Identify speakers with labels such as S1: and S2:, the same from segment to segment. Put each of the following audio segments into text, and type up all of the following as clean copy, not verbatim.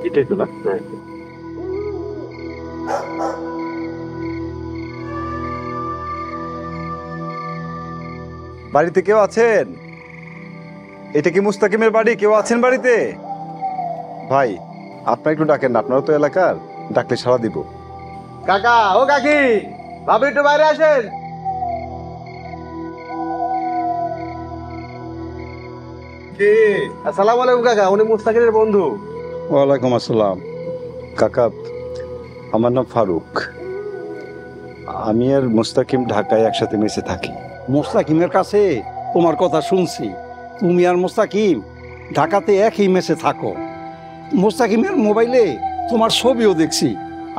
S1: এটাই তো লাগছে।
S2: বাড়িতে কেউ আছেন? এটা কি মুস্তাকিমের বাড়ি? কেউ আছেন বাড়িতে? ভাই আপনার একটু ডাকেন না, আপনারও তো এলাকার, ডাকলে সাড়া দিব।
S3: কাকা ও কাকি, ভাবি একটু বাইরে আসেন। কি আসসালামু আলাইকুম কাকা, উনি মুস্তাকিমের বন্ধু।
S2: ওয়ালাইকুম আসসালাম। কাকা আমার নাম ফারুক, আমি আর মুস্তাকিম ঢাকায় একসাথে মেসে থাকি।
S4: মোস্তাকিমের কাছে তোমার কথা শুনছি, তুমি আর মোস্তাকিম ঢাকাতে একই মেসে থাকো। মোস্তাকিমের মোবাইলে তোমার ছবিও দেখছি।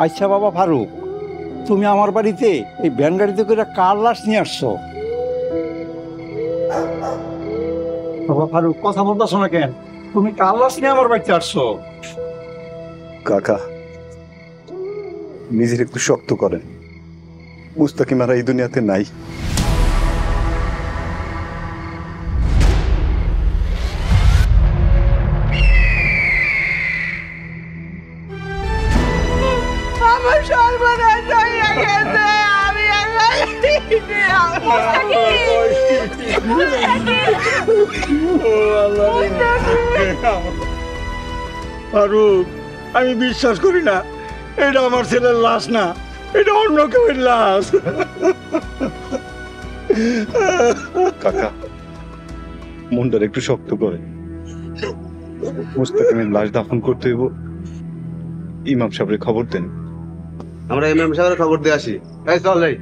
S4: আচ্ছা বাবা ফারুক, তুমি আমার বাড়িতে এই ভ্যান গাড়িতে করে কার লাশ নিয়ে আসছো? বাবা ফারুক কথা বলতেছো না কেন? তুমি কার লাশ নিয়ে আমার বাড়িতে আসছো?
S2: কাকা নিজের একটু শক্ত করেন, মুস্তাকিম আর এই দুনিয়াতে নাই।
S5: আমার সর্বনাশ হইয়া গেছে, আমি
S4: ফারুক আমি বিশ্বাস করি না, এটা আমার ছেলের লাশ না, এটা অন্য কেউর লাশ।
S2: কাকা মনটার একটু শক্ত করে, মুস্তাকিমের লাশ দাফন করতে হইব, ইমাম সাহেবের খবর দেন।
S3: আমরা ইমাম সাহেবের খবর দিয়ে আসি। এই চল এই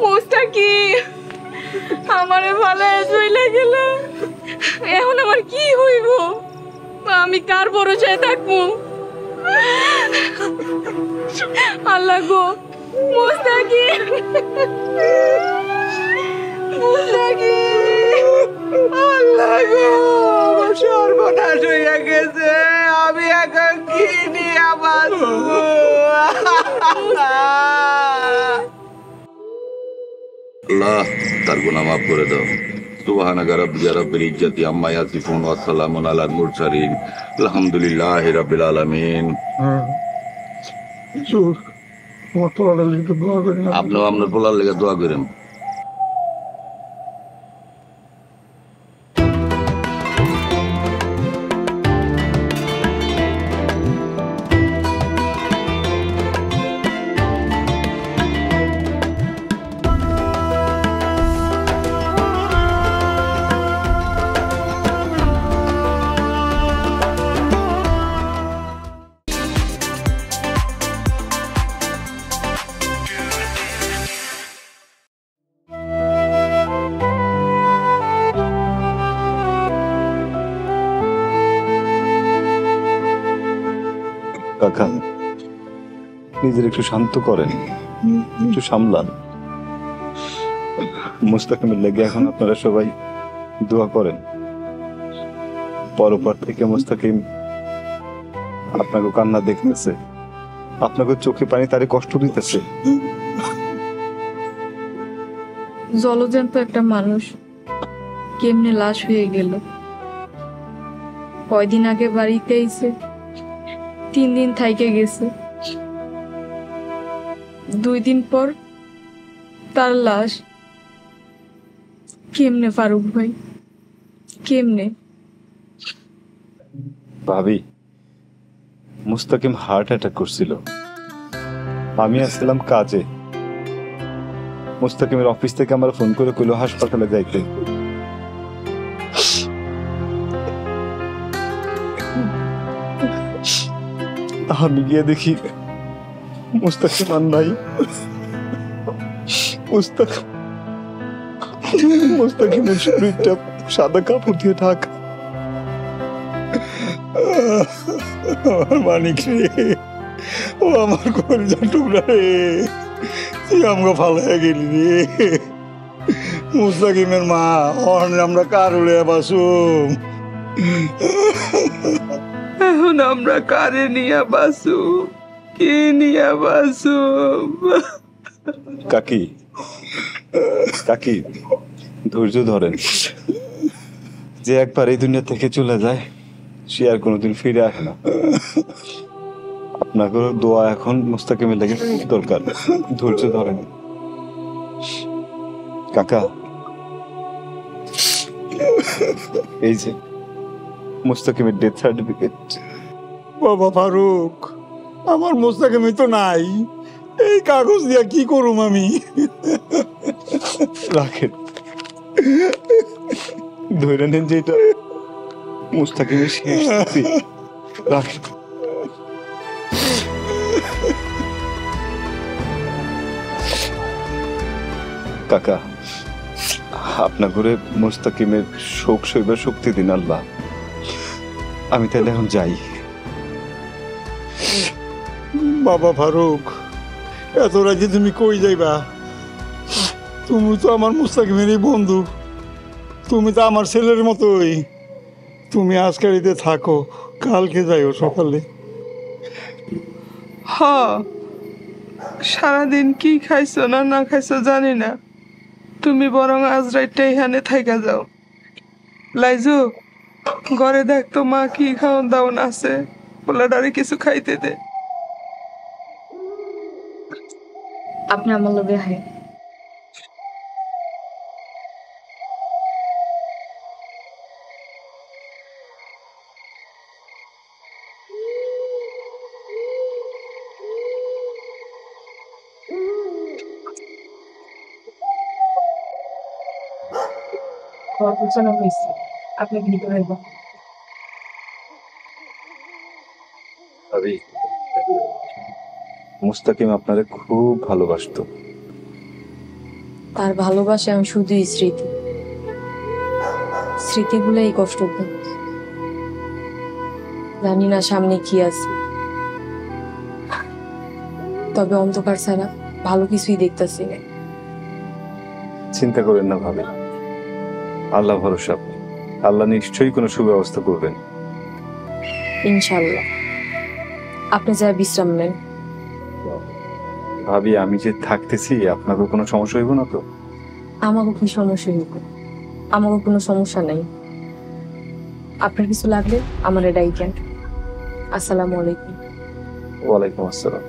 S5: মুস্তাকিম আমারে ভালো চলে গেল, এখন আমার কি হইব? আমি কার ভরসায় থাকবো? আল্লাহ গো, মুস্তাকিম মুস্তাকিম, আল্লাহ গো, আমার সর্বনাশ হইয়া গেছে, আমি এখন কি নিয়ে বাঁচবো?
S6: আল্লাহ তার গুনাহ মাফ করে দাও। সুবহানাকা রাব্বিকা রাব্বিল ইজ্জাতি আম্মা ইয়াসিফুন ওয়া সালামুন আলাল মুরসালিন আলহামদুলিল্লাহি রাব্বিল আলামিন। আপনিও আপনার পোলার লেগে দোয়া করেন।
S2: কাকা নিজের একটু শান্ত করেন, একটু সামলান। মুস্তাকিমের লেগে এখন আপনারা সবাই দোয়া করেন। পরপর থেকে মুস্তাকিম আপনাকে কান্না দেখতেছে, আপনাকে চোখে পানি তারে কষ্ট দিতেছে।
S5: জলজ্যান্ত একটা মানুষ কেমনে লাশ হয়ে গেল। কয়দিন আগে বাড়িতে এসে 3 দিন থাইকে গেছে, 2 দিন পর তার লাশ। কেমনে ফারুক ভাই, কেমনে?
S2: ভাবি মুস্তাকিম হার্ট অ্যাটাক করছিল, আমি আসছিলাম কাজে। মুস্তাকিমের অফিস থেকে আমার ফোন করে কইলো হাসপাতালে যাইতে। আমি গিয়ে দেখি মুস্তাকিম আর নাই। মুস্তাকিমের শরীরটা সাদা কাপড় দিয়ে ঢাকা।
S4: আমার মানিক রে, ও আমার কলিজার টুকরা রে, তুই আমাকে ভালো হয়ে গেলি রে মুস্তাকিমের মা অহনে আমরা কার উড়ে বাসুম
S5: এখন আমরা কারে নিয়ে বাসু, কি নিয়ে বাসু?
S2: কাকি কাকি ধৈর্য ধরেন। যে একবার এই দুনিয়া থেকে চলে যায় সে আর কোনোদিন ফিরে আসে না। আপনাকে দোয়া এখন মুস্তাকিমের লেগে দরকার। ধৈর্য ধরেন কাকা। এই যে মুস্তাকিমের ডেথ সার্টিফিকেট।
S4: বাবা ফারুক, আমার মুস্তাকিমই তো নাই, এই কাগজ দিয়া কি করুম আমি?
S2: রাখেন, ধরে নেন যে এটা মুস্তাকিমের শেষ স্মৃতি। রাখেন। কাকা, আপনার ঘরে মুস্তাকিমের শোক সইবার শক্তি দিন আল্লাহ। আমি তাহলে এখন যাই।
S4: বাবা ফারুক, এত রাতে তুমি কই যাইবা? তুমি তো আমার মুস্তাকিমেরই বন্ধু, তুমি তো আমার ছেলের মতোই। তুমি আজকারিতে থাকো, কালকে যাইও সকালে।
S5: হ, সারাদিন কি খাইছো না না খাইছো জানি না, তুমি বরং আজ রাইটটা এখানে থাইকা যাও। লাইজু, ঘরে দেখ তো মা কি খাওয়ান দাওয়ান আছে, পোলাডারে কিছু খাইতে দে।
S1: আপনি আমার লগে হাই। আপনি কি করে
S2: ভাবি, মুস্তাকিম আপনারে খুব ভালোবাসতো।
S1: তার ভালোবাসে আমি শুধুই স্মৃতি, স্মৃতিগুলোই কষ্ট পাই। জানি না সামনে কি আছে, তবে অন্ধকার ছাড়া ভালো কিছুই দেখতেছি না।
S2: চিন্তা করেন না ভাবি, আল্লাহ ভরসা, আল্লাহ নিশ্চয়ই কোনো সুব্যবস্থা করবেন।
S1: ইনশাল্লাহ। আপনি যা বিশ্রাম নেন।
S2: ভাবি, আমি যে থাকতেছি আপনাকে কোনো সমস্যা হইব না তো?
S1: আমারও কি সমস্যা হইব? আমারও কোনো সমস্যা নাই। আপনার কিছু লাগলে আমার ডাইকেন। আসসালামু আলাইকুম।
S2: ওয়ালাইকুম আসসালাম।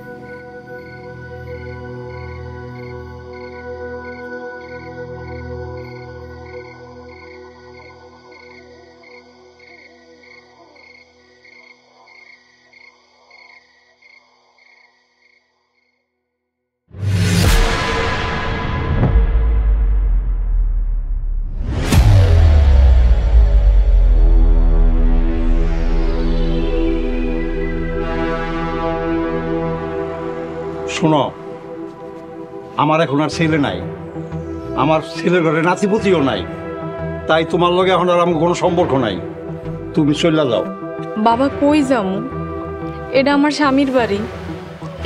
S4: শোনো, আমার এখন আর ছেলে নাই, আমার ছেলের ঘরে নাতিপুতিও নাই, তাই তোমার লগে এখন আর আমার কোনো সম্পর্ক নাই। তুমি চলে যাও।
S1: বাবা কই যামু? এটা আমার স্বামীর বাড়ি,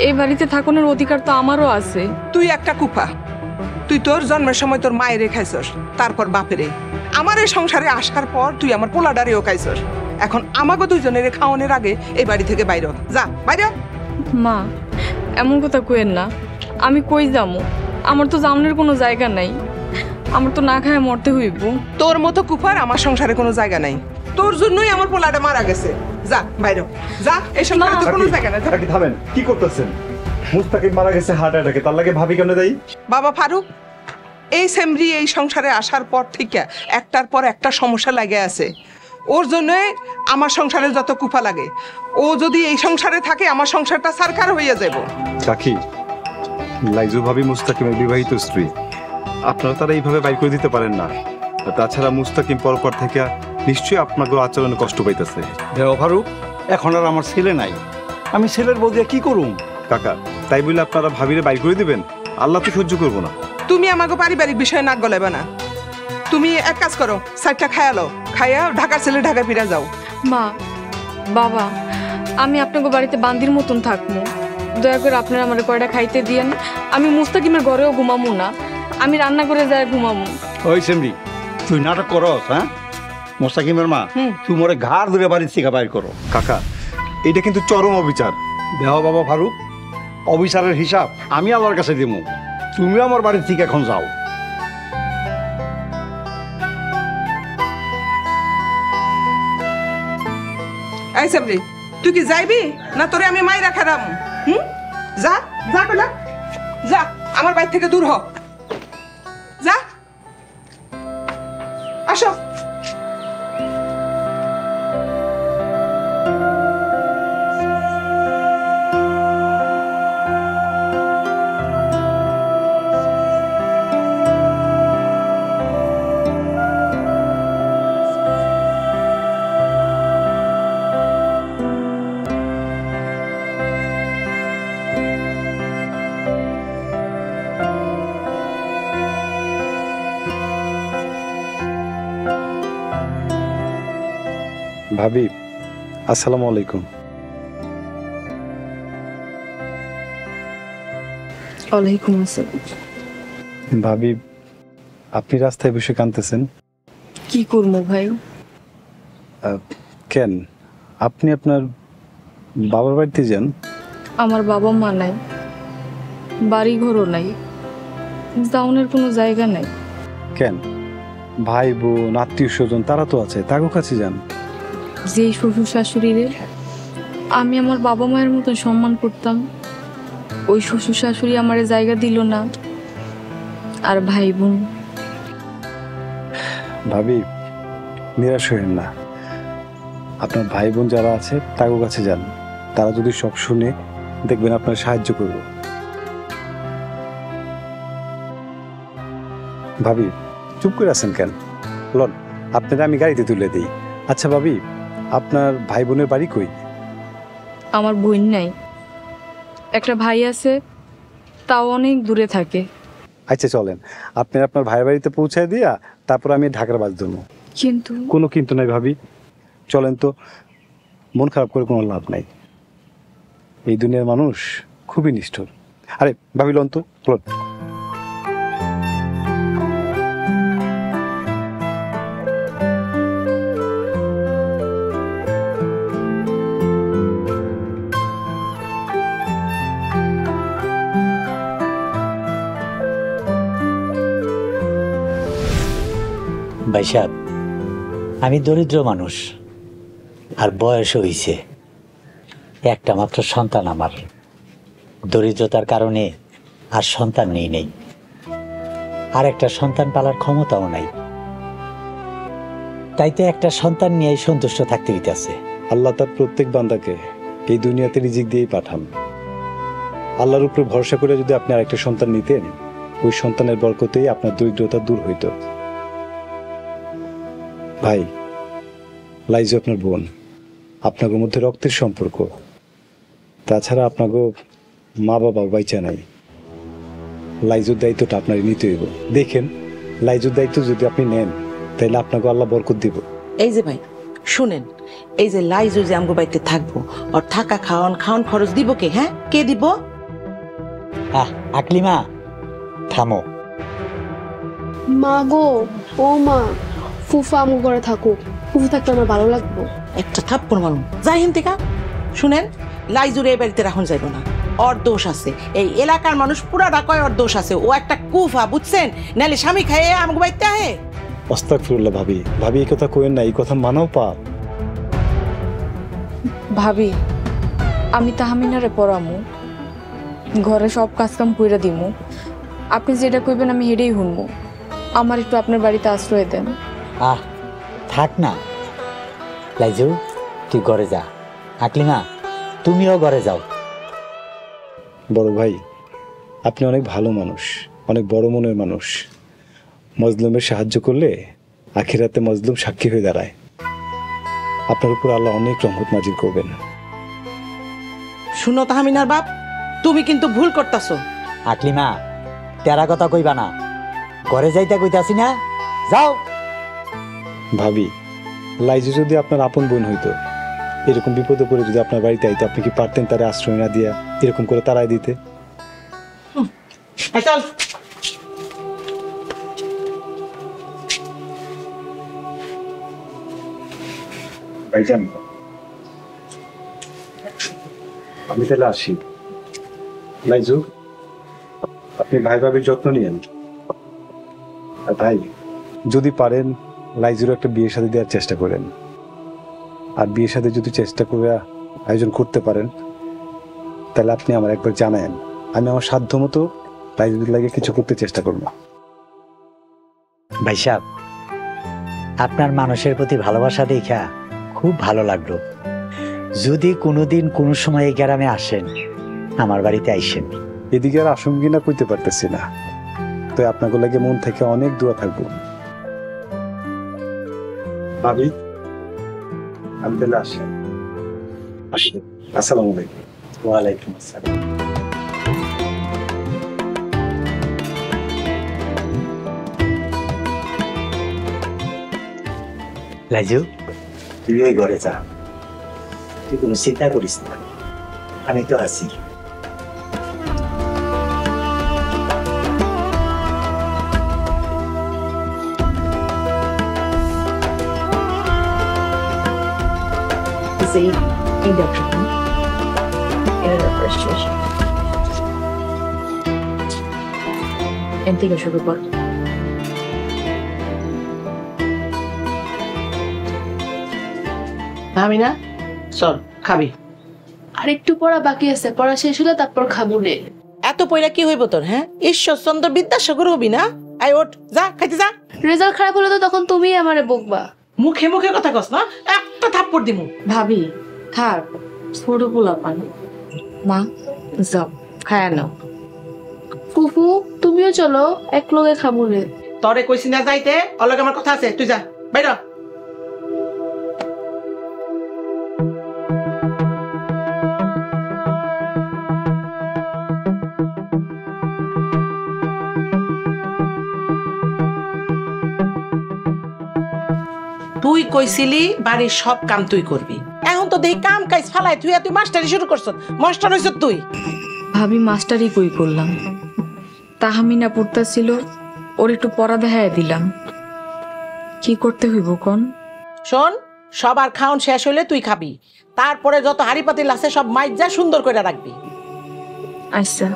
S1: এই বাড়িতে থাকানোর অধিকার তো আমারও আছে।
S5: তুই একটা কুপা, তুই তোর জন্মের সময় তোর মায়েরে খাইছস, তারপর বাপেরে। আমার এই সংসারে আসার পর তুই আমার পোলাডারেও খাইছস। এখন আমাকে দুইজনের খাওয়ানোর আগে এই বাড়ি থেকে বাইরে হ। যা বাইরে হ।
S1: মা, এমন কথা কইেন না। আমি কই যামু? আমার তো জামনের কোনো জায়গা নাই, আমার তো না খায় মরতে হইব।
S5: তোর মতো কুপার আমার সংসারে কোনো জায়গা নাই, তোর জন্যই আমার পোলাটা মারা গেছে। যা বাইরে হ। যা, এই সংসারে তোর কোনো জায়গা নাই। যা।
S2: কাকি থামেন, কি করতেছেন? মুস্তাকিম মারা গেছে হার্ট অ্যাটাকে, তার লাগে ভাবি কেন দেই?
S5: বাবা ফারুক, এই সেমরি এই সংসারে আসার পর থেকে একটার পর একটা সমস্যা লাগে আছে। ওর জন্য আমার সংসারে যত কুফা লাগে, ও যদি এই সংসারে থাকে আমার সংসারটা সারকার হইয়া যাব।
S2: কাকি, লাইজু ভাবি মুস্তাকিমের বিবাহিত স্ত্রী, আপনারা তারা এইভাবে বাইর করে দিতে পারেন না। তাছাড়া মুস্তাকিম পরপর থেকে নিশ্চয়ই আপনাকে আচরণে কষ্ট পাইতেছে।
S4: দেও ফারুক, এখন আর আমার ছেলে নাই, আমি ছেলের বউ দিয়ে কি করুম?
S2: কাকা, তাই বলে আপনারা ভাবিরে বাইর করে দিবেন? আল্লাহ তো সহ্য করবো না।
S5: তুমি আমাকে পারিবারিক বিষয়ে নাক গলাইবে না। তুমি এক কাজ করো, সাইডটা খায়ালো, খাইয়া ঢাকার ছেলে ঢাকা ফিরে যাও।
S1: মা, বাবা, আমি আপনাকে বাড়িতে বান্দির মতন থাকবো, দয়া করে আপনারা আমার কয়টা খাইতে দিয়েন। আমি মুস্তাকিমের ঘরেও ঘুমামু না, আমি রান্না করে যাই ঘুমামু।
S4: ওই সেমরি, তুই নাটক করস? হ্যাঁ, মোস্তাকিমের মা, তুই মোরে ঘাড় ধরে বাড়ির থেকে বাইর করো।
S2: কাকা, এটা কিন্তু চরম অবিচার।
S4: দেহ বাবা ফারুক, অবিচারের হিসাব আমি আল্লাহর কাছে দিব। তুমি আমার বাড়ির থেকে এখন যাও।
S5: এই সাবরি, তুই কি যাইবি না তোরে আমি মাইরা খেদাম? যা যা কইলা, যা আমার বাড়ি থেকে দূর হ, যা। আসো।
S2: ভাবি, আসসালামু আলাইকুম।
S1: ওয়ালাইকুম আসসালাম।
S2: ভাবি, আপনি রাস্তায় বসে কাঁদতেছেন
S1: কি করবো ভাই?
S2: কেন? আপনি আপনার বাবার বাড়িতে যান।
S1: আমার বাবা মা নাই, বাড়ি ঘরও নাই, যাওনের কোনো জায়গা নাই।
S2: কেন? ভাই বোন আত্মীয় স্বজন তারা তো আছে, তাদের কাছে যান।
S1: যেই শ্বশুর শাশুড়িরে আমি আমার বাবা মায়ের মতন সম্মান করতাম, ওই শ্বশুর শাশুড়ি আমারে জায়গা দিল না। আর ভাই বোন,
S2: ভাবি নিরাশ হইেন না। আপনার ভাই বোন যারা আছে তাদের কাছে যান, তারা যদি সব শুনে দেখবেন আপনার সাহায্য করব। ভাবি চুপ করে আছেন কেন? লন, আপনারা আমি গাড়িতে তুলে দিই। আচ্ছা ভাবি, আপনার ভাই বোনের বাড়ি কই?
S1: আমার বোন নাই, একটা ভাই আছে, তাও অনেক দূরে থাকে।
S2: আচ্ছা চলেন, আপনি আপনার ভাইয়ের বাড়িতে পৌঁছায় দিয়া তারপর আমি ঢাকার বাস ধরবো।
S1: কিন্তু
S2: কোনো কিন্তু নাই ভাবি, চলেন তো। মন খারাপ করে কোনো লাভ নাই, এই দুনিয়ার মানুষ খুবই নিষ্ঠুর। আরে ভাবি লন তো, লন।
S7: ভাই সাহেব, আমি দরিদ্র মানুষ, আর বয়স হয়েছে, একটা মাত্র সন্তান আমার। দরিদ্রতার কারণে আর সন্তান নেই, আর একটা সন্তান পালার ক্ষমতাও নাই। তাই তো একটা সন্তান নিয়েই সন্তুষ্ট থাকতে হইতেছে।
S2: আল্লাহ তার প্রত্যেক বান্দাকে এই দুনিয়াতে রিজিক দিয়েই পাঠান। আল্লাহর উপরে ভরসা করে যদি আপনি আরেকটা সন্তান নিতেন, ওই সন্তানের বরকতেই আপনার দরিদ্রতা দূর হইত। ভাই, লাইজু আপনার বোন, আপনাদের মধ্যে রক্তের সম্পর্ক। তাছাড়া আপনাকে মা বাবা বাইচা নাই। লাইজুর দায়িত্বটা আপনার নিতে হইব। দেখেন, লাইজুর দায়িত্ব যদি আপনি নেন, তাহলে আপনাকে আল্লাহ বরকত দিব।
S8: এই যে ভাই শুনেন, এই যে লাইজু যে আমগো বাড়িতে থাকবো, আর থাকা খাওয়ান খরচ দিব কে? হ্যাঁ, কে দিব?
S7: আকলিমা থামো।
S9: মা গো, ও মা, ফুফা আমু ঘরে থাকুক, ফুফু থাকতে আমার ভালো লাগবে।
S8: একটা থাপ্পড় মারুন, যাই হিন থেকে। শুনেন, লাইজুর এই বাড়িতে রাখুন যাইব না, ওর দোষ আছে। এই এলাকার মানুষ পুরা ডাকয় ওর দোষ আছে। ও একটা কুফা, বুঝছেন? নাহলে স্বামী খাইয়ে আমগো বাড়িতে আহে।
S2: আস্তাগফিরুল্লাহ ভাবি, ভাবি এই কথা কইেন না, এই কথা মানাও পাপ।
S1: ভাবি, আমি তাহমিনারে পড়ামু, ঘরে সব কাজকাম কইরা দিমু। আপনি যেটা কইবেন আমি হেডেই শুনবো। আমার একটু আপনার বাড়িতে আশ্রয় দেন।
S7: থাক না লাইজু, তুই ঘরে যা। আকলিমা, তুমিও ঘরে যাও।
S2: বড় ভাই, আপনি অনেক ভালো মানুষ, অনেক বড় মনের মানুষ। মজলুমের সাহায্য করলে আখিরাতে মজলুম সাক্ষী হয়ে দাঁড়ায়। আপনার উপর আল্লাহ অনেক রহমত নাজিল করবেন।
S8: শুনো তাহমিনার বাপ, তুমি কিন্তু ভুল করতেছো।
S7: আকলিমা, তেরা কথা কইবা না, ঘরে যাইতে কইতাছি না, যাও।
S2: ভাবি, লাইজু যদি আপনার আপন বোন হইতো, এরকম বিপদে পড়ে যদি আপনার বাড়িতে আইতো, আপনি কি পারতেন তারা আশ্রয় না দিয়া এরকম করে তাড়াই দিতে?
S8: চল।
S2: ভাইজান, আমি তাহলে আসি। লাইজু, আপনি ভাই ভাবির যত্ন নিয়েন। আর ভাই, যদি পারেন লাইজুর একটা বিয়ের সাথে দেওয়ার চেষ্টা করেন। আর বিয়ের সাথে যদি চেষ্টা করে আয়োজন করতে পারেন তাহলে আপনি আমার একবার জানায়েন, আমি আমার সাধ্য মতো লাইজুর লাগে কিছু করতে চেষ্টা করবো।
S7: ভাই সাহেব, আপনার মানুষের প্রতি ভালোবাসা দেখা খুব ভালো লাগলো। যদি কোনোদিন কোনো সময় এই গ্রামে আসেন, আমার বাড়িতে আইসেন।
S2: এদিকে আর আসুন কিনা কইতে পারতেছি না, তো আপনাকে লাগে মন থেকে অনেক দোয়া থাকবো। ভাবি, আমি তাহলে আসি। আসসালামু আলাইকুম।
S7: ওয়ালাইকুম আসসালাম। লাইজু, তুই ওই ঘরে যা, তুই কোনো চিন্তা করিস না, আমি তো আছি।
S1: থেকে শুরু কর।
S8: আমি না, চল খাবি।
S9: আর একটু পড়া বাকি আছে, পড়া শেষ হলে তারপর খাবো রে।
S8: এত পয়লা কি হইব তোর? হ্যাঁ, ঈশ্বরচন্দ্র বিদ্যাসাগর হবি না? আই ওঠ, যা খাইতে যা।
S9: রেজাল্ট খারাপ হলে তো তখন তুমি আমারে বকবা।
S8: মুখে মুখে কথা কস না, একটা থাপ্পড় দিমু।
S1: ভাবি থাক, ছোট পোলা পান। মা যাও, খায় নাও।
S9: ফুফু তুমিও চলো, এক লগে খাবো রে।
S8: তরে কইছি না যাইতে, অলগে আমার কথা আছে, তুই যা বাইর। তুই কইছিলি বাড়ির সব কাম তুই করবি, এখন তো দেখি কাম কাজ ফালাই তুই মাস্টারি শুরু করছ। মাস্টার হইছ তুই?
S1: ভাবি মাস্টারই কই করলাম, তাহামিনা পড়তাছিল, ওর একটু পড়া দেখায় দিলাম। কি করতে হইব কোন?
S8: শোন, সবার খাওন শেষ হইলে তুই খাবি, তারপরে যত হাড়ি পাতিল আছে সব মাইজা সুন্দর করে রাখবি।
S1: আচ্ছা।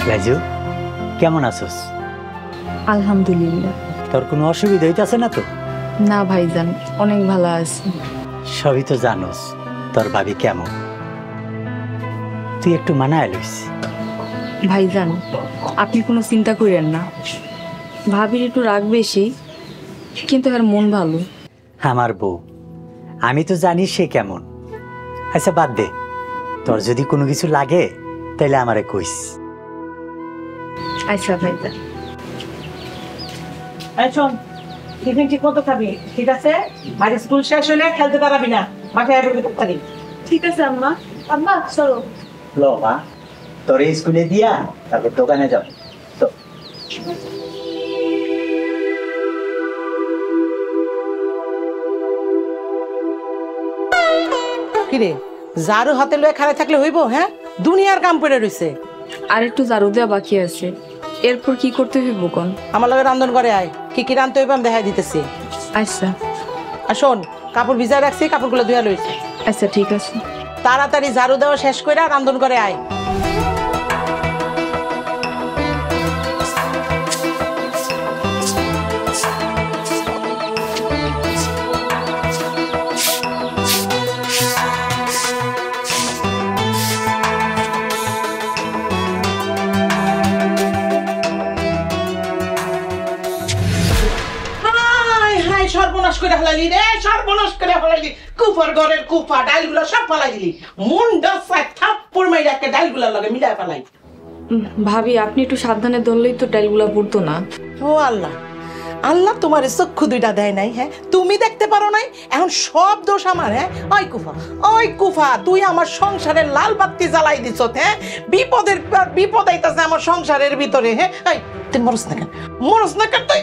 S7: লাইজু, কেমন আছোস?
S1: আলহামদুলিল্লাহ।
S7: তোর কোনো অসুবিধা হইতাছে না তো?
S1: না ভাইজান, অনেক ভালো আছি।
S7: সবই তো জানোস তোর ভাবি কেমন, তুই একটু মানায় লইস।
S1: ভাইজান আপনি কোনো চিন্তা করেন না, ভাবির একটু রাগ বেশি, কিন্তু আর মন ভালো।
S7: আমার বউ, আমি তো জানি সে কেমন। আচ্ছা বাদ দে, তোর যদি কোনো কিছু লাগে তাহলে আমারে কইস।
S1: আচ্ছা ভাইজান।
S8: শোন, টিফিন ঠিক মতো খাবি, ঠিক আছে? বাড়ি স্কুল শেষ হলে খেলতে পারবি না, বাসায় আসবি।
S9: ঠিক আছে আম্মা। আম্মা চলো।
S7: লো মা, তোর স্কুলে দিয়া তারপর দোকানে যাও তো।
S8: কিরে, ঝাড়ু হাতে লয়ে খাড়া থাকলে হইব? হ্যাঁ, দুনিয়ার কাম পড়ে রইছে।
S1: আর একটু ঝাড়ু দেওয়া বাকি আছে, এরপর কি করতে হইব কোন?
S8: আমার লগে রান্ধন করে আয়, কি কি রান্ধতে হইব আমি দেখাই দিতেছি।
S1: আচ্ছা।
S8: আর শোন, কাপড় ভিজায় রাখছি, কাপড়গুলো ধুয়া লইছি।
S1: আচ্ছা ঠিক আছে।
S8: তাড়াতাড়ি ঝাড়ু দেওয়া শেষ করে রান্ধন করে আয়। সর্বনাশ করে ফেলাইলি রে, সর্বনাশ করে ফেলাইলি। কুফার ঘরের কুফা, ডাইলগুলো সব ফেলাই দিলি। মুন্ডা সাইড থাপ্পড় মাইরা একটা ডাইলগুলোর লগে মিলাই ফেলাই।
S1: ভাবি আপনি একটু সাবধানে ধরলেই তো ডালগুলা পড়তো না।
S8: ও আল্লাহ, আল্লাহ তোমার চক্ষু দুইটা দেয় নাই, হ্যাঁ তুমি দেখতে পারো নাই? এখন সব দোষ আমার। হ্যাঁ ওই কুফা, ওই কুফা, তুই আমার সংসারের লাল বাতি জ্বালাই দিছ। হ্যাঁ বিপদের পর বিপদ আইতাছে আমার সংসারের ভিতরে। হ্যাঁ এই তুই মরস না কেন, মরস না কেন তুই?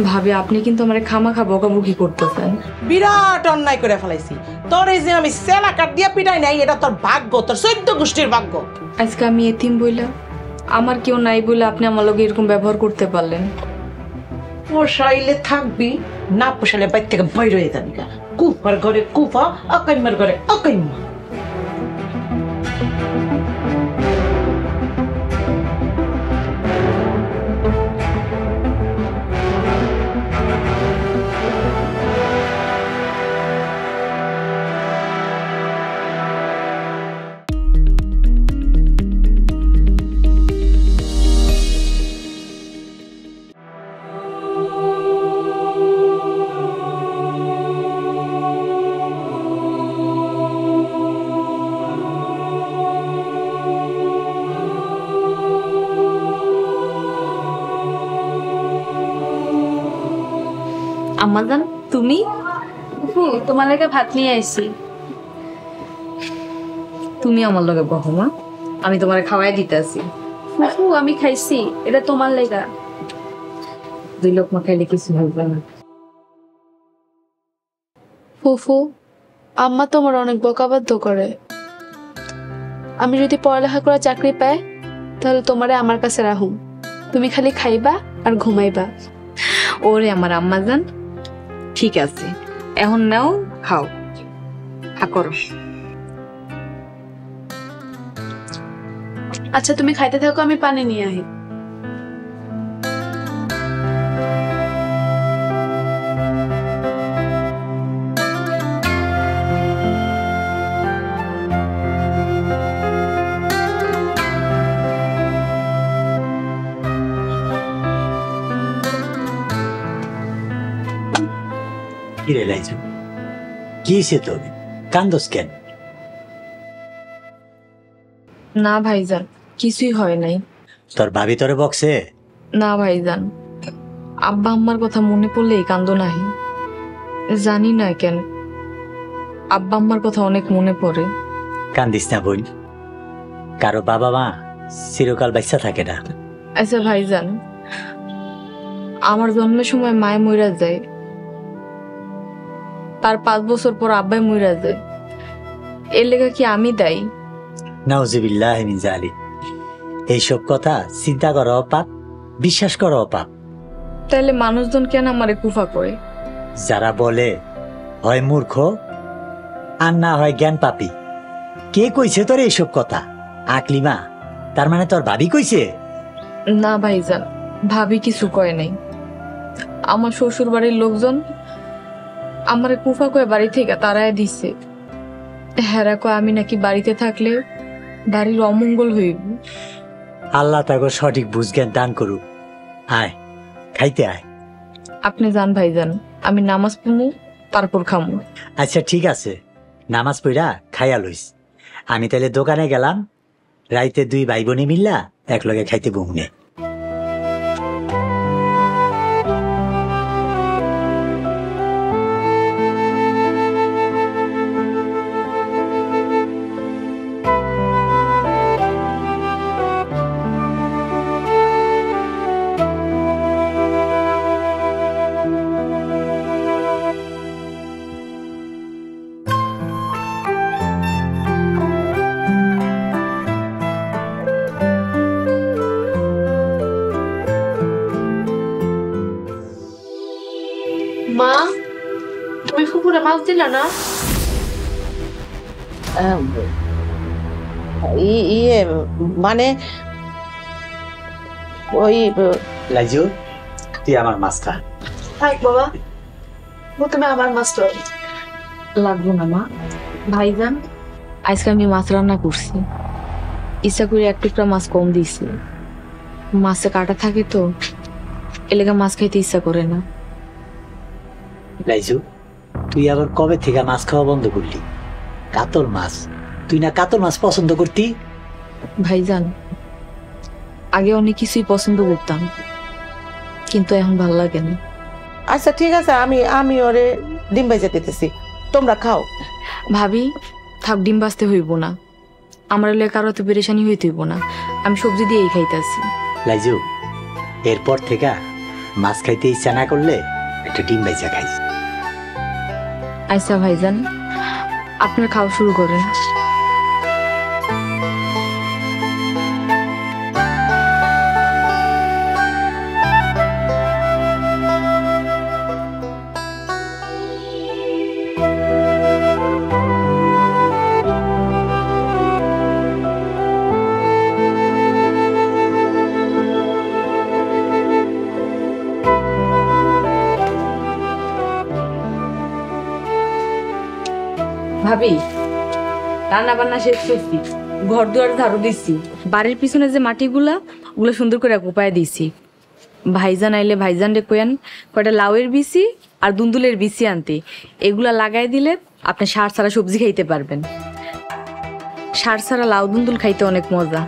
S1: ভাবি আপনি কিন্তু আমার খামাখা বকাবকি করতেছেন।
S8: বিরাট অন্যায় করে ফেলাইছি। তোর এই যে আমি সেলা কাট দিয়া পিটাই নাই, এটা তোর ভাগ্য, তোর 14 গোষ্ঠীর ভাগ্য।
S1: আজকে আমি এতিম বইলা, আমার কেউ নাই বলে আপনি আমার লগে এরকম ব্যবহার করতে পারলেন।
S8: পোষাইলে থাকবি, না পোষাইলে বাইর থেকে বাইর হয়ে যাবি। কুফার ঘরে কুফা, অকাইমার ঘরে অকাইমা।
S1: আম্মাজান তুমি?
S9: তোমার লাগে ভাত নিয়ে আইছি।
S1: তুমি আমার লগে বহো মা, আমি তোমার খাওয়াই দিতেছি।
S9: ফুফু আমি খাইছি, এটা তোমার লাগা।
S1: 2 লোকমা খাইলে কিছু হবে না।
S9: ফুফু আম্মা তোমার অনেক বকাবাধ্য করে। আমি যদি পড়ালেখা করে চাকরি পাই তাহলে তোমারে আমার কাছে রাখুম, তুমি খালি খাইবা আর ঘুমাইবা।
S1: ওরে আমার আম্মাজান, ঠিক আছে এখন নাও খাও, হা করো।
S9: আচ্ছা তুমি খাইতে থাকো, আমি পানি নিয়ে আহি।
S7: কিরে লাইজু, কি হয়েছে তোর? কান্দোস কেন?
S1: না ভাইজান, কিছুই হয় নাই।
S7: তোর ভাবি তোরে বকছে?
S1: না ভাইজান, আব্বা আম্মার কথা মনে পড়লেই কান্দ নাহি। জানি না কেন, আব্বা আম্মার কথা অনেক মনে পড়ে।
S7: কান্দিস না বোন, কারো বাবা মা চিরকাল বাচ্চা থাকে না।
S1: আচ্ছা ভাইজান, আমার জন্মের সময় মায়ে মইরা যায়, তার 5 বছর পর আব্বাই মইরা যায়। এর লেগা কি আমি দায়ী?
S7: নাউজুবিল্লাহ মিন যালিক। এইসব কথা চিন্তা করা পাপ, বিশ্বাস করা পাপ।
S1: তাহলে মানুষজন কেন আমারে কুফা করে?
S7: যারা বলে হয় মূর্খ আর না হয় জ্ঞান পাপী। কে কইছে তোর এইসব কথা? আকলিমা, তার মানে তোর ভাবি কইছে?
S1: না ভাইজান, ভাবি কিছু কয় নাই। আমার শ্বশুর বাড়ির লোকজন আমারে কুফা কয়ে বাড়ি থেকে তাড়ায় দিছে। হেরা কয় আমি নাকি বাড়িতে থাকলে বাড়ির অমঙ্গল হইব।
S7: আল্লাহ তাকে সঠিক বুঝজ্ঞান দান করুক। আয় খাইতে আয়।
S1: আপনি যান ভাইজান, আমি নামাজ পড়মু তারপর খামু।
S7: আচ্ছা ঠিক আছে, নামাজ পড়া খাইয়া লইস। আমি তাহলে দোকানে গেলাম, রাইতে 2 ভাই বোনে মিল্লা একলগে খাইতে বমুনে।
S9: মা তুমি ফুফুরে মাছ দিলা না?
S8: ইয়ে মানে ওই
S7: লাইজু, তুই আমার মাছ খা।
S9: থাক বাবা, তুমি আমার মাছ তো
S1: লাগবো না মা। ভাইজান, আজকে আমি মাছ রান্না করছি, ইচ্ছা করে 1 টুকরা মাছ কম দিয়েছি। মাছে কাটা থাকে তো, এলাকা মাছ খাইতে ইচ্ছা করে না।
S7: লাইজু, তুই আবার কবে থেকে মাছ খাওয়া বন্ধ করলি? কাতল মাছ, তুই না কাতল মাছ পছন্দ করতি?
S1: ভাইজান, আগে অনেক কিছুই পছন্দ করতাম, কিন্তু এখন ভালো লাগে না।
S8: আচ্ছা ঠিক আছে, আমি আমি ওরে ডিম ভাইজা দিতেছি, তোমরা খাও।
S1: ভাবি, থাক, ডিম বাঁচতে হইব না, আমার এলাকায় কারো তো পেরেশানি হইতে হইব না, আমি সবজি দিয়েই খাইতেছি।
S7: লাইজু, এরপর থেকে মাছ খাইতে ইচ্ছা না করলে একটা ডিম ভাইজা খাইস।
S1: আচ্ছা ভাইজান, আপনার খাওয়া শুরু করেন। ভাবি, রান্না বান্না শেষ করছি, ঘর দুয়ার ঝাড়ু দিচ্ছি, বাড়ির পিছনে যে মাটিগুলা ওগুলো সুন্দর করে কোপায় দিছি। ভাইজান আইলে ভাইজান রে কয়ান কয়টা লাউয়ের বিচি আর দুন্দুলের বিচি আনতে, এগুলা লাগাই দিলে আপনি সার ছাড়া সবজি খাইতে পারবেন। সার ছাড়া লাউ দুন্দুল খাইতে অনেক মজা।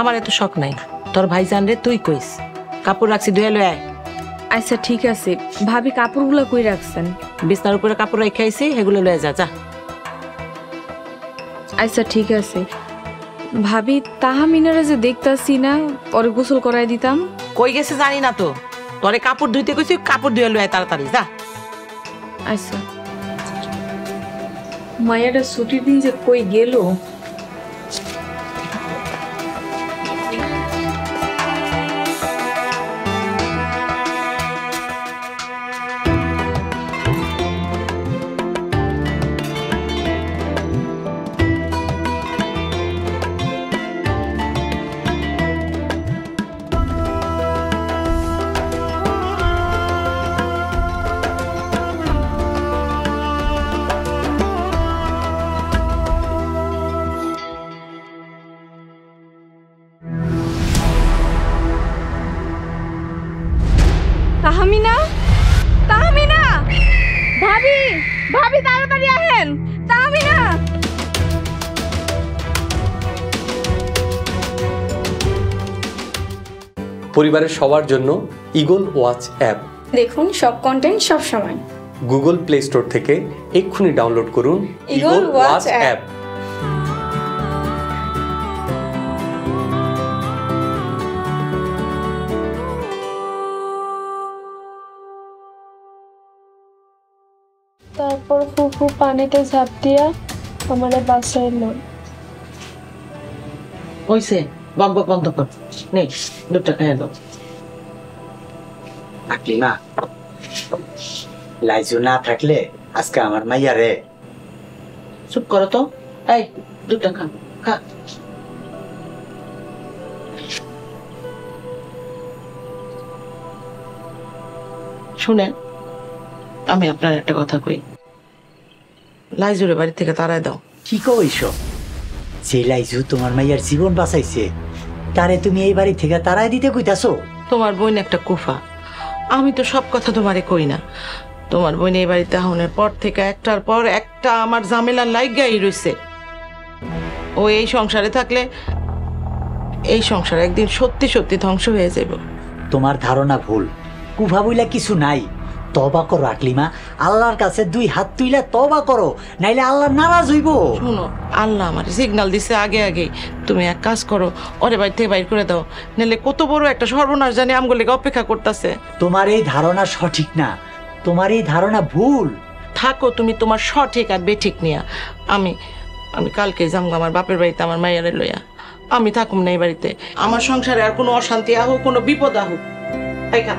S8: আমার এত শখ নাই, তোর ভাইজান রে তুই কইস। কাপড় রাখছি, ধুয়ে লয়ে আয়।
S1: আচ্ছা ঠিক আছে। ভাবি, কাপড়গুলা কই রাখছেন?
S8: বিছনার উপরে কাপড় রেখে আইছি, এগুলো লয়ে যা যা।
S1: আচ্ছা ঠিক আছে। ভাবি, তাহমিনারা যে দেখতাছি না, পরে গোসল করাই দিতাম।
S8: কই গেছে জানি না তো, তোরে কাপড় ধুইতে কইছি, কাপড় ধুয়ে লয়ে আয় তাড়াতাড়ি যা।
S1: আচ্ছা। মায়াটা ছুটির দিন যে কই গেল। তাহমিনা, তাহমিনা, ভাবি, ভাবি তাড়াতাড়ি আহেন। তাহমিনা,
S10: পরিবারের সবার জন্য ইগল ওয়াচ অ্যাপ
S11: দেখুন সব কন্টেন্ট সব সময়।
S10: গুগল প্লে স্টোর থেকে এক্ষুনি ডাউনলোড করুন
S11: ইগল ওয়াচ অ্যাপ।
S9: তারপর ফুফু পানিতে ঝাঁপ দিয়া আমারে বাঁচাইলো।
S8: হইছে, বক বক বন্ধ কর, নে দুধটা খাইয়া দাও।
S7: আকলিমা, লাইজু না থাকলে আজকে আমার মাইয়া রে।
S8: চুপ করো তো, এই দুধটা খা খা। শুনেন, আমি আপনার একটা কথা কই, লাইজুরে বাড়ি থেকে তাড়ায় দাও।
S7: কি কইছ? যে লাইজু তোমার মাইয়ার জীবন বাঁচাইছে, তারে তুমি এই বাড়ি থেকে তাড়াই দিতে কইতাছো?
S8: তোমার বোন একটা কুফা, আমি তো সব কথা তোমারে কই না। তোমার বোন এই বাড়িতে আহনের পর থেকে একটার পর একটা আমার ঝামেলা লাইগাই রইছে। ও এই সংসারে থাকলে এই সংসার একদিন সত্যি সত্যি ধ্বংস হয়ে যাব।
S7: তোমার ধারণা ভুল, কুফা বইলা কিছু নাই। তবা করো আকলিমা, আল্লাহর কাছে দুই হাত তুইলা তবা করো, নাইলে আল্লাহ নারাজ হইব।
S8: শুনো, আল্লাহ আমার সিগন্যাল দিছে আগে আগে, তুমি এক কাজ করো, ওরে বাড়ি থেকে বাইর করে দাও, নাহলে কত বড় একটা সর্বনাশ জানি আমগুলো অপেক্ষা করতেছে।
S7: তোমার এই ধারণা সঠিক না, তোমার এই ধারণা ভুল।
S8: থাকো তুমি তোমার সঠিক আর বেঠিক নিয়া। আমি আমি কালকে যাবো আমার বাপের বাড়িতে আমার মায়ের লইয়া। আমি থাকুম না এই বাড়িতে, আমার সংসারে আর কোনো অশান্তি আহুক, কোনো বিপদ আহুক। এই খা।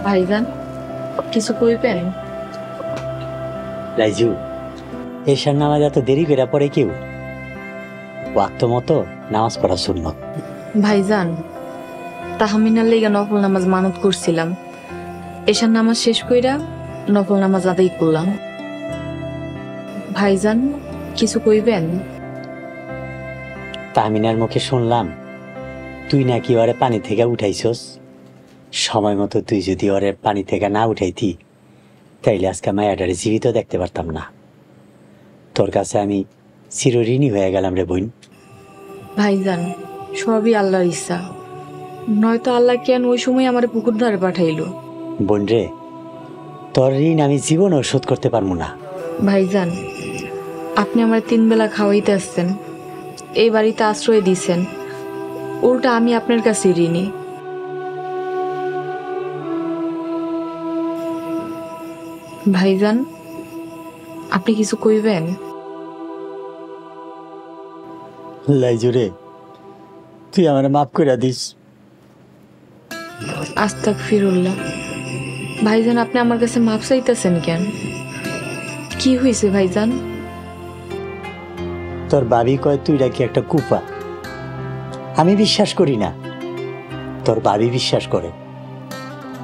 S1: ভাইজান কিছু কইবেন?
S7: রাইজু, এশার নামাজ এত দেরি করে পড়ে কেউ? ওয়াক্ত মতো নামাজ পড়া সুন্নত।
S1: ভাইজান তাহমিনার লেগে নফল নামাজ মানত করছিলাম, এশার নামাজ শেষ কইরা নফল নামাজ আদায় করলাম। ভাইজান কিছু কইবেন?
S7: তাহমিনার মুখে শুনলাম তুই নাকি ওরে পানি থেকে উঠাইছস। সময় মতো তুই যদি ওরে পানি থেকে না উঠাইতি তাইলে আজকে মায়াটারে জীবিত দেখতে পারতাম না। তোর কাছে আমি চিরঋণী হয়ে গেলাম রে বোন।
S1: ভাইজান সবই আল্লাহর ইচ্ছা, নয়তো আল্লাহ কেন ওই সময় আমার পুকুর ধারে পাঠাইলো।
S7: বোন রে, তোর ঋণ আমি জীবনও শোধ করতে পারবো না।
S1: ভাইজান আপনি আমার 3 বেলা খাওয়াইতে আসছেন, এই বাড়িতে আশ্রয় দিছেন, উল্টা আমি আপনার কাছে ঋণী। ভাইজান আপনি কিছু কইবেন?
S7: লাইজুরে, তুই আমার মাফ করে দিস।
S1: আস্তাগফিরুল্লাহ। ভাইজান আপনি আমার কাছে মাপ চাইতেছেন কেন? কি হয়েছে ভাইজান?
S7: তোর ভাবি কয় তুই নাকি একটা কুফা। আমি বিশ্বাস করি না, তোর ভাবি বিশ্বাস করে।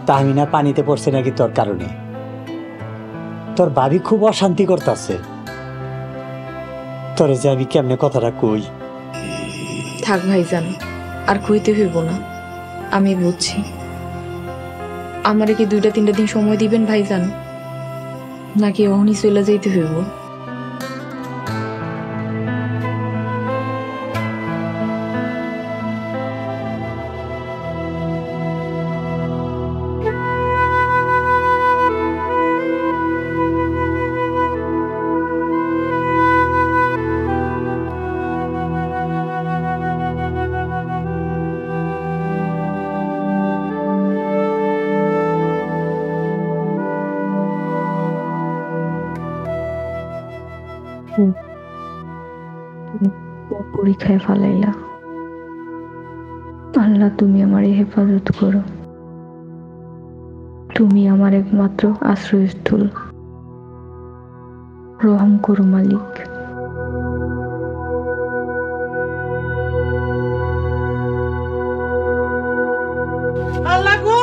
S7: তাহমিনা পানিতে পড়ছে নাকি তোর কারণে। তোর ভাবি খুব অশান্তি করতেছে। তোরে যে আমি কেমনে কথাটা কই।
S1: থাক ভাইজান, আর কইতে হইব না, আমি বুঝছি। আমারে কি 2-3 দিন সময় দিবেন ভাইজান, নাকি অহনি চলে যাইতে হইব?
S12: পরীক্ষায় ফালাইলা, আল্লাহ তুমি আমার হেফাজত করো। তুমি আমার একমাত্র আশ্রয়স্থল, রহম করো মালিক।
S8: আল্লাহ গো,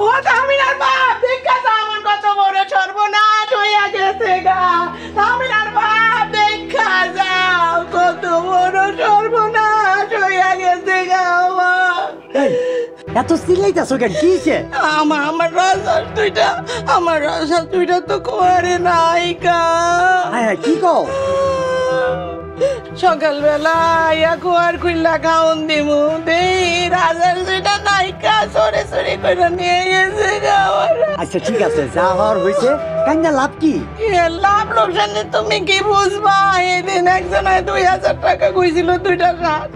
S8: ও তামিনার বাপ দেখা যা, আমার কত বড় সর্বনাশ হইয়া গেছে গা। তামিনার বাপ দেখা যাও, কত বড় সর্বনাশ হইয়া গেছে গা আমার।
S7: এত চিল্লাইতাছো কেন? কি হইছে?
S8: আমার রাজার দুইটা তো করে নাই গা।
S7: কি কও?
S8: সকালবেলা ইয়া কুয়ার খুললা খাওন দিমু দেই, রাজার দুইটা নাইকা সরে সরে করে নিয়ে গেছে গা আমার।
S7: আচ্ছা ঠিক আছে, যা হওয়ার হয়েছে, কান্না লাভ কি?
S8: লাভ লোকসানে তুমি কি বুঝবা? এদিন একজনায় 2000 টাকা কইছিল 2টা রাত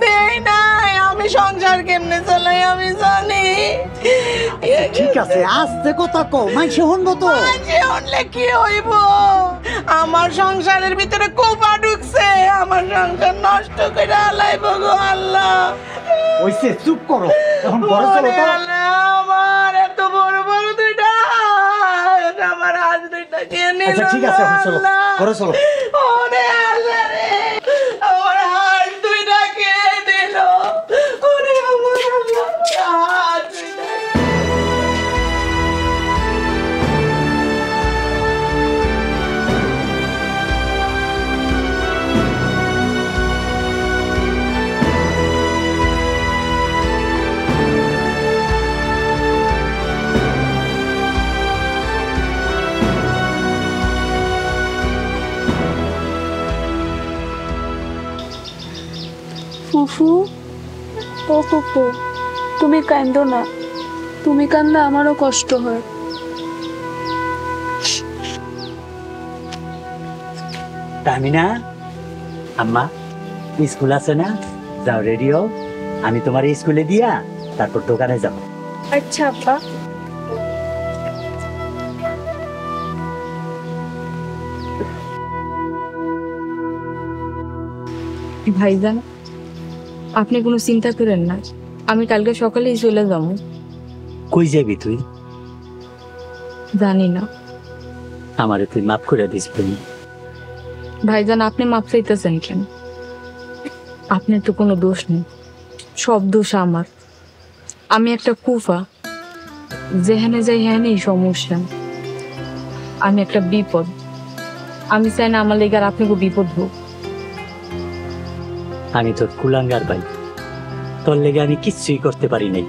S8: দেই নাই। আমি সংসার কেমনে চালাই আমি জানি।
S7: ঠিক আছে, আস্তে কথা কও, মাইসে শুনবো তো।
S8: মাইসে শুনলে কি হইব? আমার সংসারের ভিতরে কোপা ঢুকছে, আমার সংসার নষ্ট করে আলাইব গো আল্লাহ।
S7: ওইসে চুপ করো, এখন ঘরে চলো তো।
S8: আমার এত বড় বড় 2টা হাত, আমার হাত 2টা কে নিল?
S7: আচ্ছা ঠিক আছে, এখন চলো ঘরে চলো।
S8: ওরে আল্লাহ রে, আমার হাত 2টা কে দিল? ওরে আমার আল্লাহ, হাত 2টা।
S9: ফুফু, ও ফুফু, তুমি কান্দো না। তুমি কান্দলে আমারও কষ্ট হয়।
S7: তামিনা, আম্মা স্কুল আছে না? যাও রেডি হও, আমি তোমার স্কুলে দিয়া তারপর দোকানে যাব।
S9: আচ্ছা আব্বা।
S1: ভাইজান আপনি কোনো চিন্তা করেন না, আমি কালকে সকালেই চলে যাবো।
S7: কই যাবি তুই?
S1: জানি না।
S7: আমারে তুই মাফ করে দিস বোন।
S1: ভাইজান, আপনি মাপ চাইতেছেন কেন? আপনার তো কোনো দোষ নেই, সব দোষ আমার। আমি একটা কুফা, যেখানে যাই হ্যানেই সমস্যা। আমি একটা বিপদ। আমি চাই না আমার লেগে আর আপনাকে বিপদ হোক।
S7: আমি তোর কুলাঙ্গার ভাই, তোর লেগে আমি কিচ্ছুই করতে পারি নাই।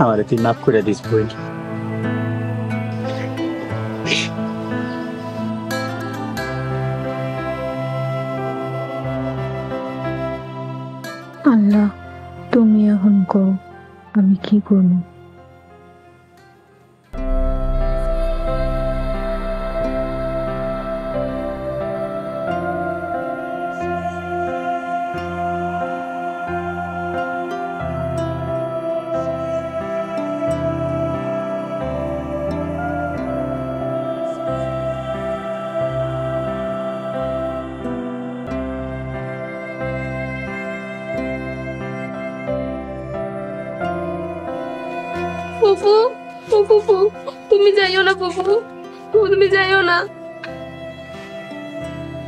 S7: আমারে তুই মাফ করে দিস বোন।
S12: আল্লাহ, তুমি এখন কও আমি কি করবো?
S9: ফুফু, ফুফু, তুমি যাইও না ফুফু, তুমি যাইও না।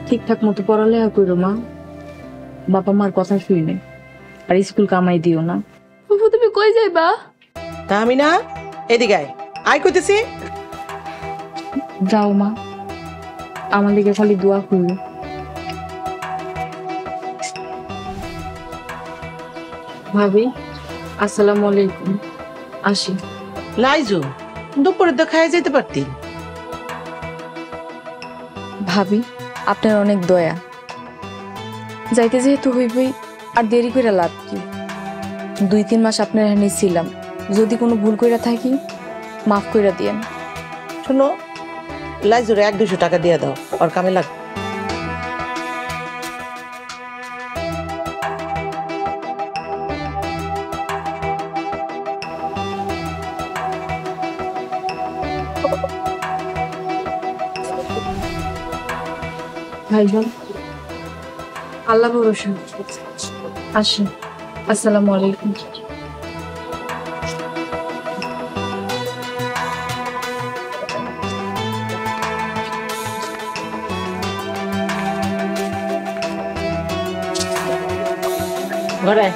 S1: ঠিকঠাক মতো পড়ালেখা করো মা, বাবা মার কথা শুনে, আর স্কুল কামাই দিও না।
S9: ফুফু তুমি কই যাইবা?
S8: তা আমি না, এদিকে আয়, আয় কইতেছি।
S1: যাও মা, আমার দিকে খালি দোয়া করো। ভাবি, আসসালামু আলাইকুম। আসি।
S8: লাইজু, দুপুরে তো খাই যেতে পারতি।
S1: ভাবি, আপনার অনেক দয়া। যাইতে যেহেতু হইবই, আর দেরি করে লাভ কি? 2-3 মাস আপনার এখানে ছিলাম, যদি কোনো ভুল কইরা থাকি মাফ কইরা দিয়েন।
S8: শোনো, লাইজুরে 100-200 টাকা দিয়ে দাও, ওর কামে লাগ।
S1: ভাইজান, আল্লাহ ভরসা। আসেন। আসসালামু আলাইকুম।
S8: ঘরে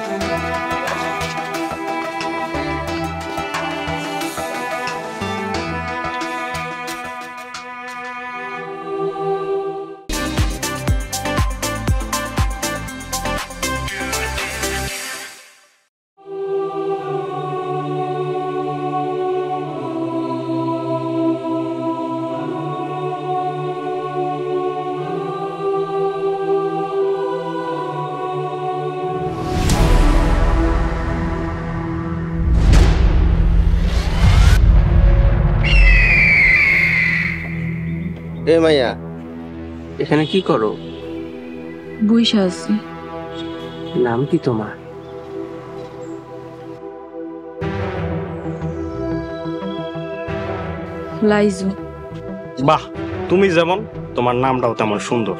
S13: এ মাইয়া, এখানে কি করো?
S1: বইসা আছি।
S13: নাম কি তোমার?
S1: লাইজু।
S14: বাহ, তুমি যেমন তোমার নামটাও তেমন সুন্দর।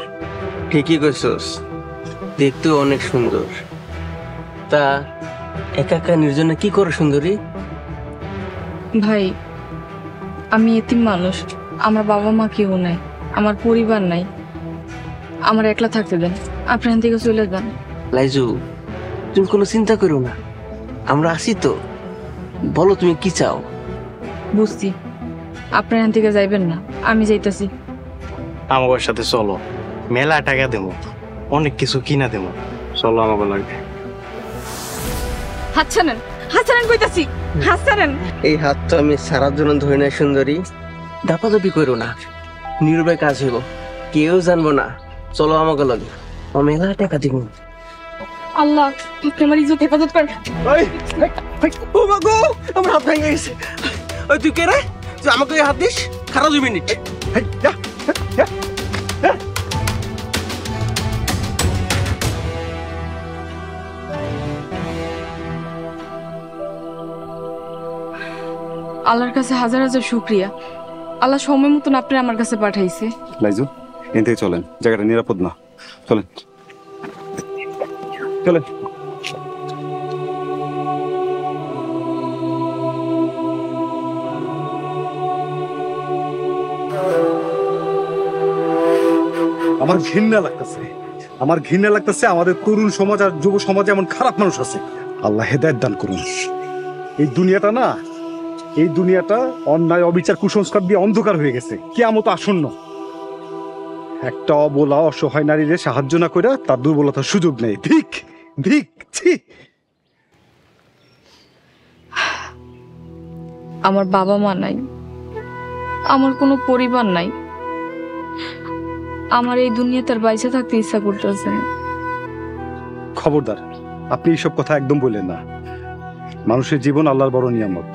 S13: ঠিকই কইছস, দেখতেও অনেক সুন্দর। তা একা একা নির্জনে কি করো সুন্দরী?
S1: ভাই, আমি এতিম মানুষ, আমার বাবা মা কেউ নাই, আমার পরিবার নাই, আমার একলা থাকতে দেন, আপনি এখান থেকে চলে যান।
S13: লাইজু, তুমি কোনো চিন্তা করো না, আমরা আছি তো। বলো তুমি কি চাও?
S1: বুঝছি, আপনি এখান থেকে যাইবেন না, আমি যাইতাছি।
S14: আমার সাথে চলো, মেলা টাকা দেবো, অনেক কিছু কিনা দেবো, চলো আমাকে লাগবে।
S1: হাত ছাড়েন, হাত ছাড়েন কইতাছি, হাত ছাড়েন।
S13: এই হাত তো আমি সারার জন্য ধরে নাই সুন্দরী। দাপাদাপি করো না, নীরবে কাজ হইব, কেউ জানবো না। চলো আমাকে লাগে, মেলা টাকা দিব।
S1: আল্লাহ, আপনি আমার ইজ্জত হেফাজত করেন।
S13: ও মা গো, আমার হাত ভেঙে গেছে। ওই তুই কে রে? তুই আমাকে হাত দিস? খারাপ 2 মিনিট।
S1: আল্লাহর কাছে হাজার হাজার শুকরিয়া, আল্লাহ সময় মতন আপনি আমার কাছে পাঠাইছে।
S2: লাইজু, এখান থেকে চলেন, জায়গাটা নিরাপদ না। চলেন চলেন। আমার ঘৃণা লাগতেছে, আমার ঘৃণা লাগতেছে আমাদের তরুণ সমাজ আর যুব সমাজে এমন খারাপ মানুষ আছে। আল্লাহ হেদায়েত দান করুন। এই দুনিয়াটা না, এই দুনিয়াটা অন্যায় অবিচার কুসংস্কার দিয়ে অন্ধকার হয়ে গেছে, কিয়ামত আসন্ন। একটা অবলা অসহায় নারীরে সাহায্য না করে তার দুর্বলতার সুযোগ নেই। ঠিক ঠিক ছি।
S1: আমার বাবা মা নাই, আমার কোনো পরিবার নাই, আমার এই দুনিয়াতে আর বাইসে থাকতে ইচ্ছা করতেছে না।
S2: খবরদার, আপনি এইসব কথা একদম বললেন না। মানুষের জীবন আল্লাহর বড় নিয়ামত।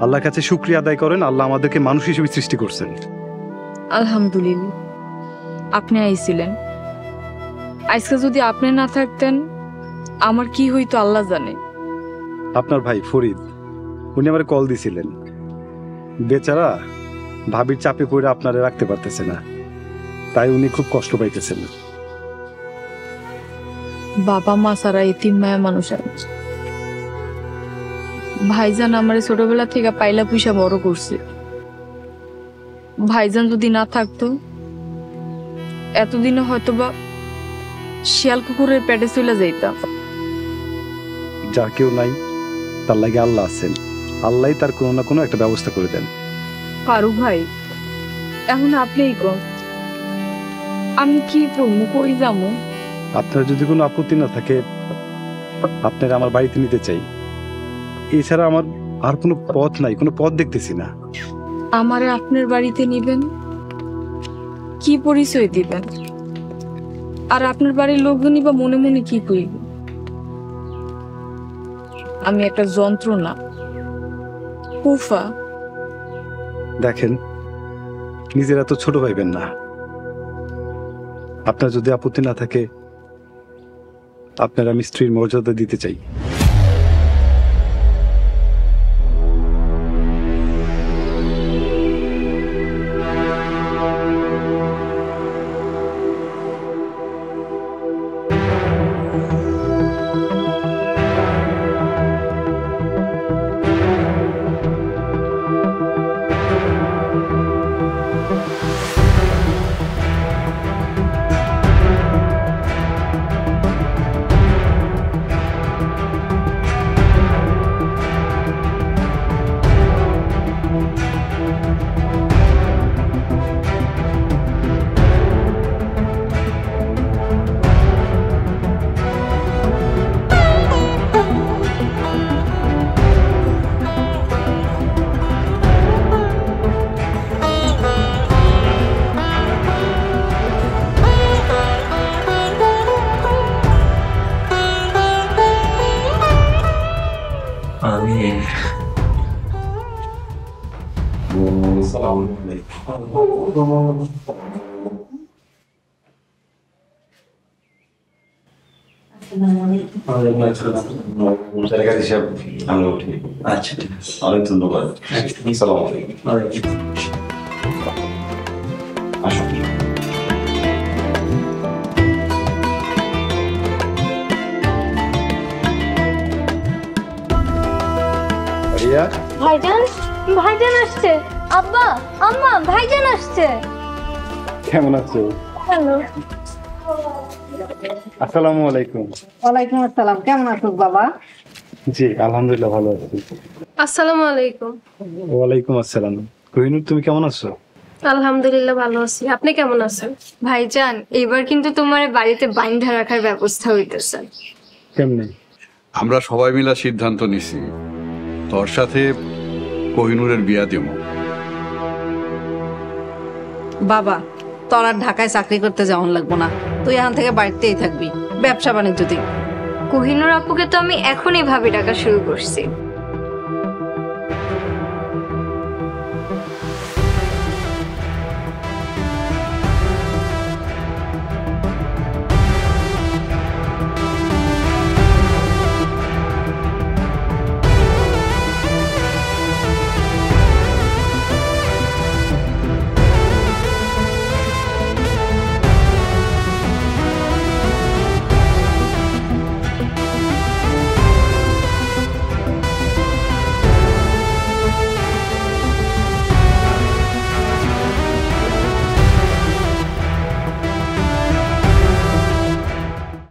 S2: আল্লাহর কাছে শুকরিয়া আদায় করেন, আল্লাহ আমাদেরকে মানুষ হিসেবে সৃষ্টি করছেন।
S1: আলহামদুলিল্লাহ, আপনি আইছিলেন। আজকে যদি আপনি না থাকতেন আমার কি হইতো আল্লাহ জানে।
S2: আপনার ভাই ফরিদ, উনি আমার কল দিছিলেন। বেচারা ভাবির চাপে পড়ে আপনারে রাখতে পারতেছে না, তাই উনি খুব কষ্ট পাইতেছেন।
S1: বাবা মা সারা এতিম মায়া মানুষ। ভাইজান আমার ছোটবেলা থেকে পাইলা পয়সা বড় করছে। ভাইজান যদি না থাকতো এতদিনে হয়তোবা শিয়াল কুকুরের পেটে চলে যাইতাম।
S2: যার কেউ নাই তার লাগে আল্লাহ আছেন, আল্লাহ তার কোনো না কোনো একটা ব্যবস্থা করে দেন।
S1: ফারুক ভাই, এখন আপনিই কোন, আমি কি করবো, কই যাবো?
S2: আপনার যদি কোনো আপত্তি না থাকে আপনারা আমার বাড়িতে নিতে চাই। এছাড়া আমার আর কোনো পথ নাই, কোনো পথ দেখতেছি না।
S1: আমারে আপনার বাড়িতে নিবেন, কি পরিচয় দিবেন? আর আপনার বাড়ির লোকজনই বা মনে মনে কি কইবে? আমি একটা যন্ত্রণা, কুফা।
S2: দেখেন, নিজেরা তো ছোট ভাইবেন না। আপনার যদি আপত্তি না থাকে আপনার আমি স্ত্রীর মর্যাদা দিতে চাই।
S15: আচ্ছা ঠিক আছে, অনেক ধন্যবাদ। আসসালামু আলাইকুম। আসুন।
S16: ভাইজান, ভাইজান আসছে। আব্বা, আম্মা, ভাইজান আসছে।
S2: কেমন আছো?
S16: হ্যালো।
S2: আসসালামু আলাইকুম।
S17: ওয়ালাইকুম আসসালাম। কেমন আছো বাবা?
S2: জি আলহামদুলিল্লাহ ভালো আছি।
S18: আসসালামু আলাইকুম।
S2: ওয়ালাইকুম আসসালাম। কোহিনুর, তুমি কেমন আছো?
S18: আলহামদুলিল্লাহ ভালো আছি। আপনি কেমন আছেন?
S11: ভাইজান, এবার কিন্তু তোমার বাড়িতে বাইন্ধা রাখার ব্যবস্থা হইতেছে।
S2: কেমনে?
S19: আমরা সবাই মিলা সিদ্ধান্ত নিছি তোর সাথে কোহিনুরের বিয়া দেব।
S17: বাবা, তোর আর ঢাকায় চাকরি করতে যাওয়ান লাগবো না, তুই এখান থেকে বাড়িতেই থাকবি, ব্যবসা বাণিজ্য দিক।
S11: কোহিনুর আপুকে তো আমি এখনই ভাবি ডাকা শুরু করছি।